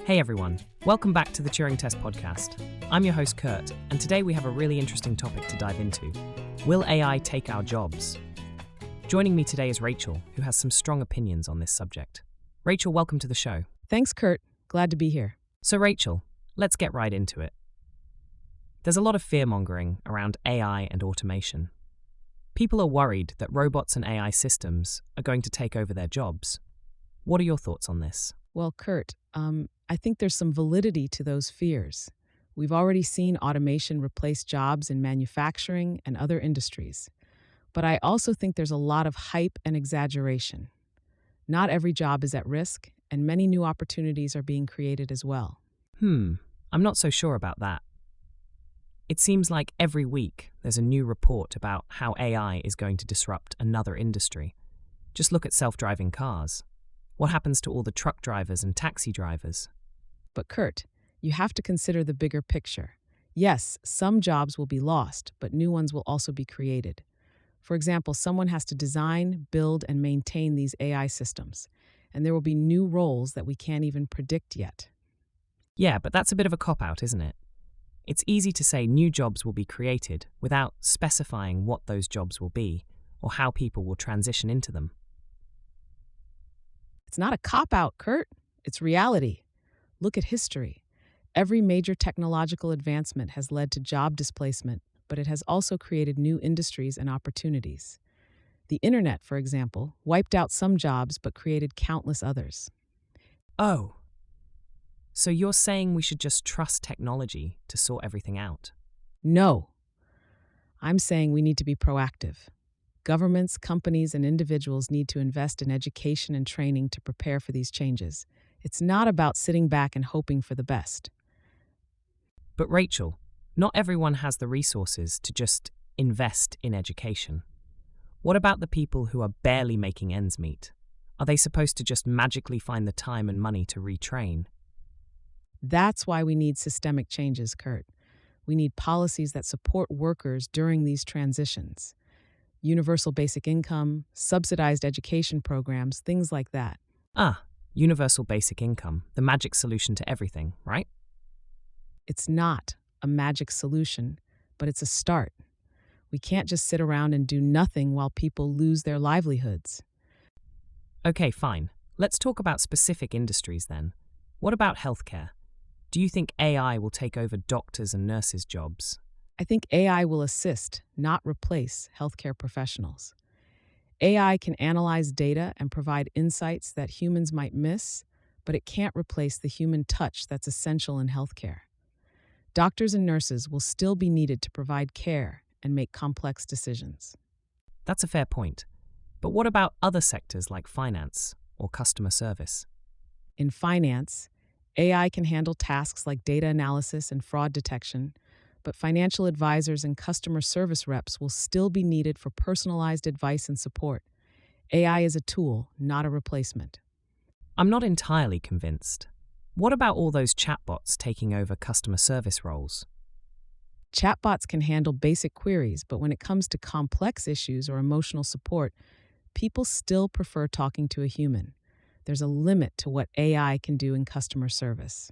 Hey everyone, welcome back to the Turing Test podcast. I'm your host Kurt, and today we have a really interesting topic to dive into. Will AI take our jobs? Joining me today is Rachel, who has some strong opinions on this subject. Rachel, welcome to the show. Thanks, Kurt. Glad to be here. So Rachel, let's get right into it. There's a lot of fear-mongering around AI and automation. People are worried that robots and AI systems are going to take over their jobs. What are your thoughts on this? Well, Kurt, I think there's some validity to those fears. We've already seen automation replace jobs in manufacturing and other industries. But I also think there's a lot of hype and exaggeration. Not every job is at risk, and many new opportunities are being created as well. I'm not so sure about that. It seems like every week there's a new report about how AI is going to disrupt another industry. Just look at self-driving cars. What happens to all the truck drivers and taxi drivers? But Kurt, you have to consider the bigger picture. Yes, some jobs will be lost, but new ones will also be created. For example, someone has to design, build, and maintain these AI systems, and there will be new roles that we can't even predict yet. Yeah, but that's a bit of a cop-out, isn't it? It's easy to say new jobs will be created without specifying what those jobs will be or how people will transition into them. It's not a cop-out, Kurt. It's reality. Look at history. Every major technological advancement has led to job displacement, but it has also created new industries and opportunities. The internet, for example, wiped out some jobs but created countless others. Oh, so you're saying we should just trust technology to sort everything out? No. I'm saying we need to be proactive. Governments, companies, and individuals need to invest in education and training to prepare for these changes. It's not about sitting back and hoping for the best. But Rachel, not everyone has the resources to just invest in education. What about the people who are barely making ends meet? Are they supposed to just magically find the time and money to retrain? That's why we need systemic changes, Kurt. We need policies that support workers during these transitions. Universal basic income, subsidized education programs, things like that. Universal basic income, the magic solution to everything, right? It's not a magic solution, but it's a start. We can't just sit around and do nothing while people lose their livelihoods. Okay, fine. Let's talk about specific industries then. What about healthcare? Do you think AI will take over doctors' and nurses' jobs? I think AI will assist, not replace, healthcare professionals. AI can analyze data and provide insights that humans might miss, but it can't replace the human touch that's essential in healthcare. Doctors and nurses will still be needed to provide care and make complex decisions. That's a fair point. But what about other sectors like finance or customer service? In finance, AI can handle tasks like data analysis and fraud detection, but financial advisors and customer service reps will still be needed for personalized advice and support. AI is a tool, not a replacement. I'm not entirely convinced. What about all those chatbots taking over customer service roles? Chatbots can handle basic queries, but when it comes to complex issues or emotional support, people still prefer talking to a human. There's a limit to what AI can do in customer service.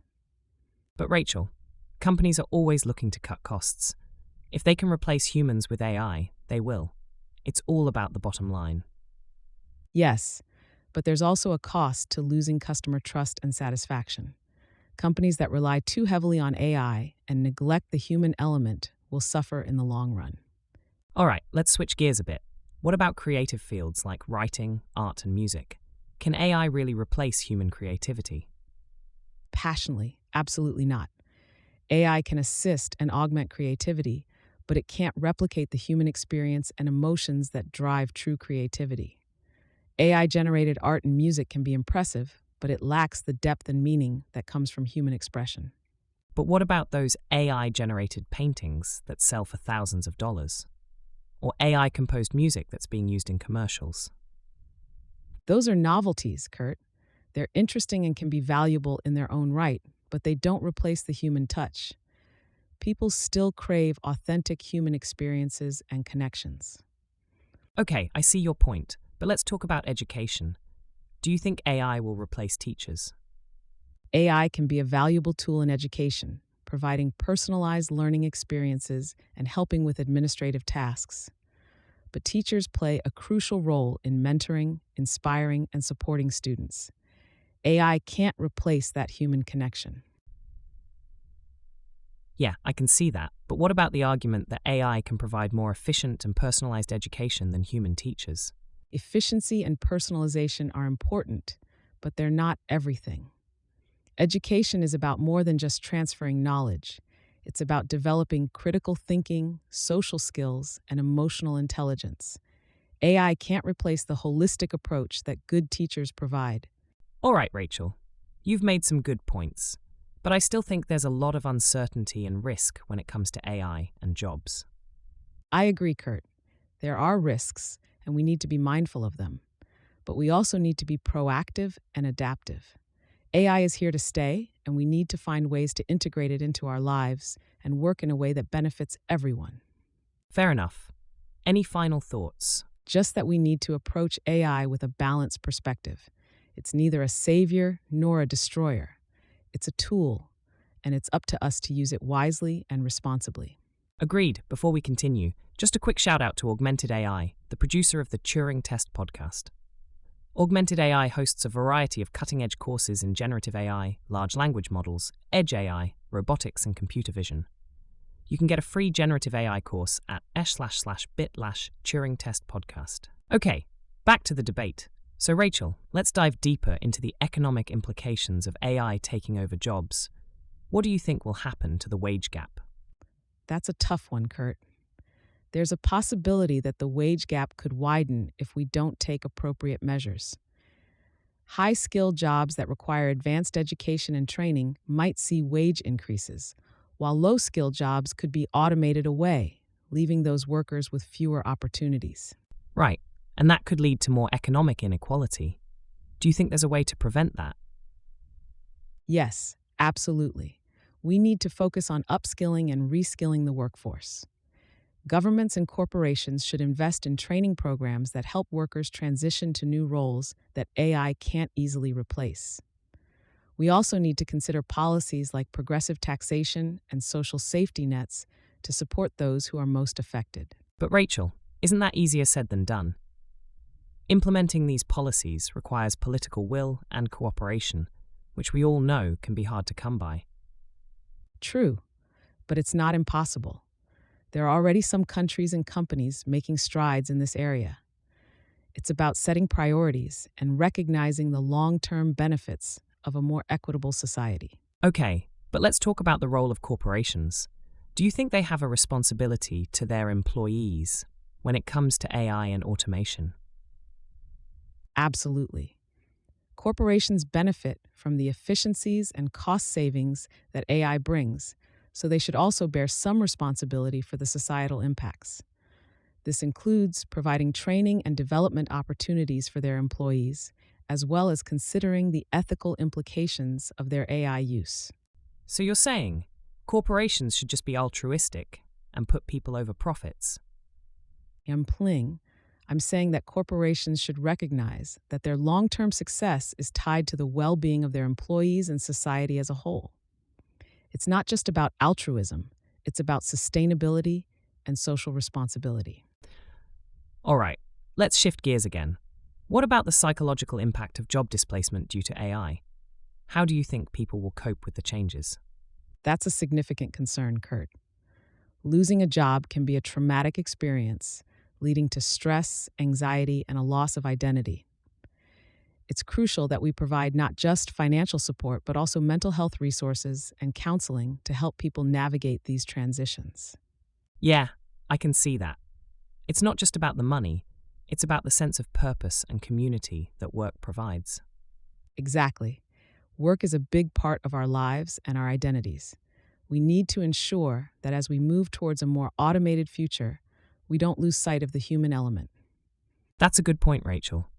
But Rachel, companies are always looking to cut costs. If they can replace humans with AI, they will. It's all about the bottom line. Yes, but there's also a cost to losing customer trust and satisfaction. Companies that rely too heavily on AI and neglect the human element will suffer in the long run. All right, let's switch gears a bit. What about creative fields like writing, art, and music? Can AI really replace human creativity? Passionately, absolutely not. AI can assist and augment creativity, but it can't replicate the human experience and emotions that drive true creativity. AI-generated art and music can be impressive, but it lacks the depth and meaning that comes from human expression. But what about those AI-generated paintings that sell for thousands of dollars? Or AI-composed music that's being used in commercials? Those are novelties, Kurt. They're interesting and can be valuable in their own right, but they don't replace the human touch. People still crave authentic human experiences and connections. Okay, I see your point, but let's talk about education. Do you think AI will replace teachers? AI can be a valuable tool in education, providing personalized learning experiences and helping with administrative tasks. But teachers play a crucial role in mentoring, inspiring, and supporting students. AI can't replace that human connection. Yeah, I can see that. But what about the argument that AI can provide more efficient and personalized education than human teachers? Efficiency and personalization are important, but they're not everything. Education is about more than just transferring knowledge. It's about developing critical thinking, social skills, and emotional intelligence. AI can't replace the holistic approach that good teachers provide. All right, Rachel. You've made some good points. But I still think there's a lot of uncertainty and risk when it comes to AI and jobs. I agree, Kurt. There are risks, and we need to be mindful of them. But we also need to be proactive and adaptive. AI is here to stay, and we need to find ways to integrate it into our lives and work in a way that benefits everyone. Fair enough. Any final thoughts? Just that we need to approach AI with a balanced perspective. It's neither a savior nor a destroyer. It's a tool, and it's up to us to use it wisely and responsibly. Agreed. Before we continue, just a quick shout out to Augmented AI, the producer of the Turing Test podcast. Augmented AI hosts a variety of cutting-edge courses in generative AI, large language models, edge AI, robotics, and computer vision. You can get a free generative AI course at //bit/Turing Test podcast. Okay, back to the debate. So Rachel, let's dive deeper into the economic implications of AI taking over jobs. What do you think will happen to the wage gap? That's a tough one, Kurt. There's a possibility that the wage gap could widen if we don't take appropriate measures. High-skilled jobs that require advanced education and training might see wage increases, while low-skilled jobs could be automated away, leaving those workers with fewer opportunities. Right, and that could lead to more economic inequality. Do you think there's a way to prevent that? Yes, absolutely. We need to focus on upskilling and reskilling the workforce. Governments and corporations should invest in training programs that help workers transition to new roles that AI can't easily replace. We also need to consider policies like progressive taxation and social safety nets to support those who are most affected. But Rachel, isn't that easier said than done? Implementing these policies requires political will and cooperation, which we all know can be hard to come by. True, but it's not impossible. There are already some countries and companies making strides in this area. It's about setting priorities and recognizing the long-term benefits of a more equitable society. Okay, but let's talk about the role of corporations. Do you think they have a responsibility to their employees when it comes to AI and automation? Absolutely. Corporations benefit from the efficiencies and cost savings that AI brings, so they should also bear some responsibility for the societal impacts. This includes providing training and development opportunities for their employees, as well as considering the ethical implications of their AI use. So you're saying corporations should just be altruistic and put people over profits? I'm saying that corporations should recognize that their long-term success is tied to the well-being of their employees and society as a whole. It's not just about altruism, it's about sustainability and social responsibility. All right, let's shift gears again. What about the psychological impact of job displacement due to AI? How do you think people will cope with the changes? That's a significant concern, Kurt. Losing a job can be a traumatic experience, leading to stress, anxiety, and a loss of identity. It's crucial that we provide not just financial support, but also mental health resources and counseling to help people navigate these transitions. Yeah, I can see that. It's not just about the money, it's about the sense of purpose and community that work provides. Exactly. Work is a big part of our lives and our identities. We need to ensure that as we move towards a more automated future, we don't lose sight of the human element. That's a good point, Rachel.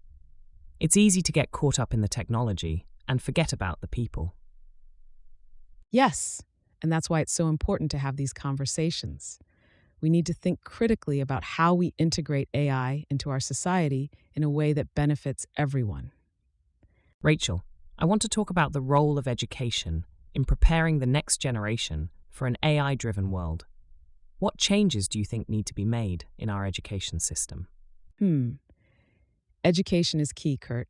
It's easy to get caught up in the technology and forget about the people. Yes, and that's why it's so important to have these conversations. We need to think critically about how we integrate AI into our society in a way that benefits everyone. Rachel, I want to talk about the role of education in preparing the next generation for an AI driven world. What changes do you think need to be made in our education system? Hmm. Education is key, Kurt.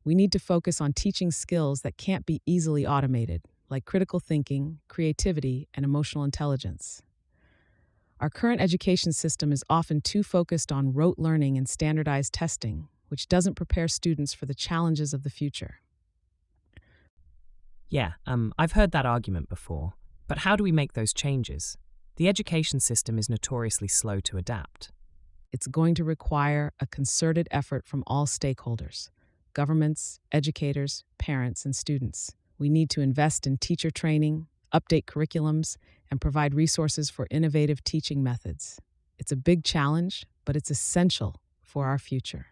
We need to focus on teaching skills that can't be easily automated, like critical thinking, creativity, and emotional intelligence. Our current education system is often too focused on rote learning and standardized testing, which doesn't prepare students for the challenges of the future. Yeah, I've heard that argument before, but how do we make those changes? The education system is notoriously slow to adapt. It's going to require a concerted effort from all stakeholders: governments, educators, parents, and students. We need to invest in teacher training, update curriculums, and provide resources for innovative teaching methods. It's a big challenge, but it's essential for our future.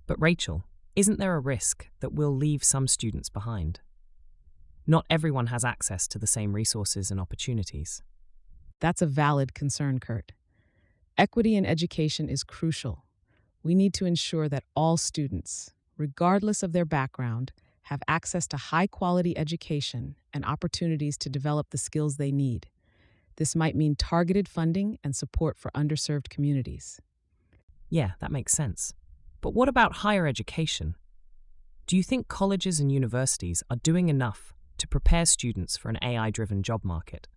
But Rachel, isn't there a risk that we'll leave some students behind? Not everyone has access to the same resources and opportunities. That's a valid concern, Kurt. Equity in education is crucial. We need to ensure that all students, regardless of their background, have access to high quality education and opportunities to develop the skills they need. This might mean targeted funding and support for underserved communities. Yeah, that makes sense. But what about higher education? Do you think colleges and universities are doing enough to prepare students for an AI driven job market?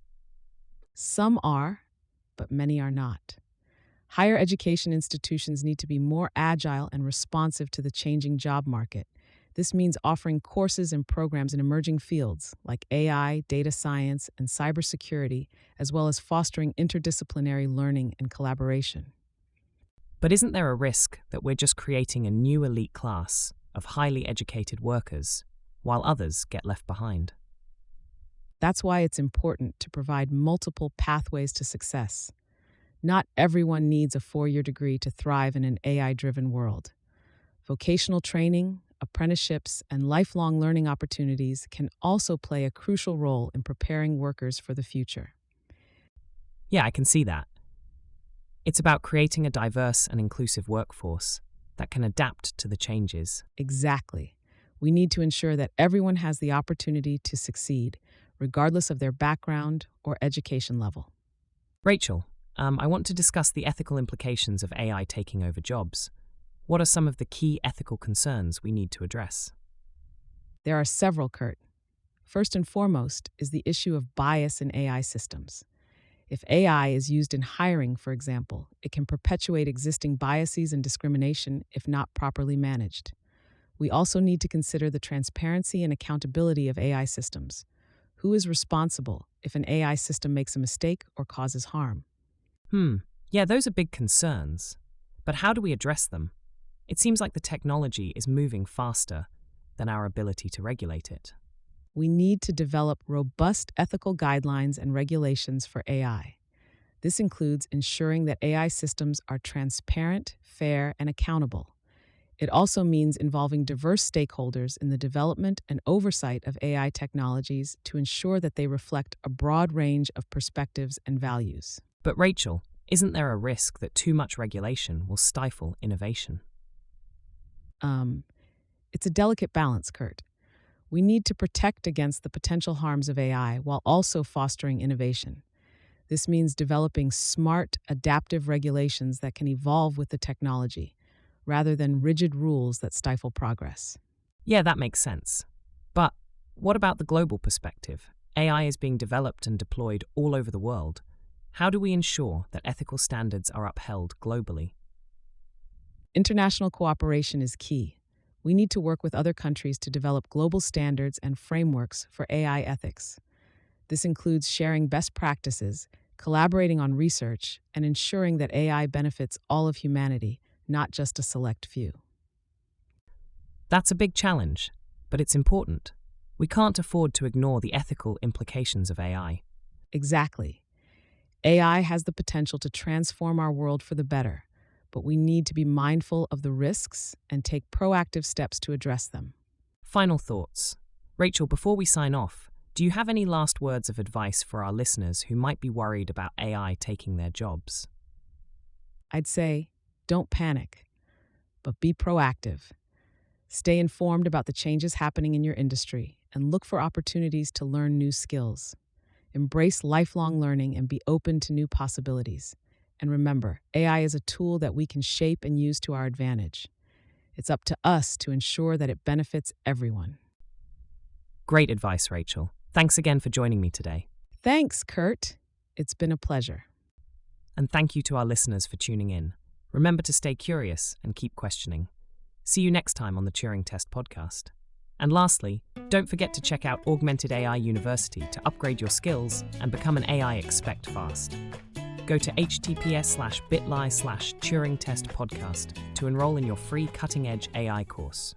Some are, but many are not. Higher education institutions need to be more agile and responsive to the changing job market. This means offering courses and programs in emerging fields like AI, data science, and cybersecurity, as well as fostering interdisciplinary learning and collaboration. But isn't there a risk that we're just creating a new elite class of highly educated workers while others get left behind? That's why it's important to provide multiple pathways to success. Not everyone needs a 4-year degree to thrive in an AI driven world. Vocational training, apprenticeships, and lifelong learning opportunities can also play a crucial role in preparing workers for the future. Yeah, I can see that. It's about creating a diverse and inclusive workforce that can adapt to the changes. Exactly. We need to ensure that everyone has the opportunity to succeed, regardless of their background or education level. Rachel, I want to discuss the ethical implications of AI taking over jobs. What are some of the key ethical concerns we need to address? There are several, Kurt. First and foremost is the issue of bias in AI systems. If AI is used in hiring, for example, it can perpetuate existing biases and discrimination if not properly managed. We also need to consider the transparency and accountability of AI systems. Who is responsible if an AI system makes a mistake or causes harm? Yeah, those are big concerns. But how do we address them? It seems like the technology is moving faster than our ability to regulate it. We need to develop robust ethical guidelines and regulations for AI. This includes ensuring that AI systems are transparent, fair, and accountable. It also means involving diverse stakeholders in the development and oversight of AI technologies to ensure that they reflect a broad range of perspectives and values. But Rachel, isn't there a risk that too much regulation will stifle innovation? It's a delicate balance, Kurt. We need to protect against the potential harms of AI while also fostering innovation. This means developing smart, adaptive regulations that can evolve with the technology, rather than rigid rules that stifle progress. Yeah, that makes sense. But what about the global perspective? AI is being developed and deployed all over the world. How do we ensure that ethical standards are upheld globally? International cooperation is key. We need to work with other countries to develop global standards and frameworks for AI ethics. This includes sharing best practices, collaborating on research, and ensuring that AI benefits all of humanity, not just a select few. That's a big challenge, but it's important. We can't afford to ignore the ethical implications of AI. Exactly. AI has the potential to transform our world for the better, but we need to be mindful of the risks and take proactive steps to address them. Final thoughts. Rachel, before we sign off, do you have any last words of advice for our listeners who might be worried about AI taking their jobs? I'd say, don't panic, but be proactive. Stay informed about the changes happening in your industry and look for opportunities to learn new skills. Embrace lifelong learning and be open to new possibilities. And remember, AI is a tool that we can shape and use to our advantage. It's up to us to ensure that it benefits everyone. Great advice, Rachel. Thanks again for joining me today. Thanks, Kurt. It's been a pleasure. And thank you to our listeners for tuning in. Remember to stay curious and keep questioning. See you next time on the Turing Test podcast. And lastly, don't forget to check out Augmented AI University to upgrade your skills and become an AI expert fast. Go to https://bit.ly/Turing Test podcast to enroll in your free cutting-edge AI course.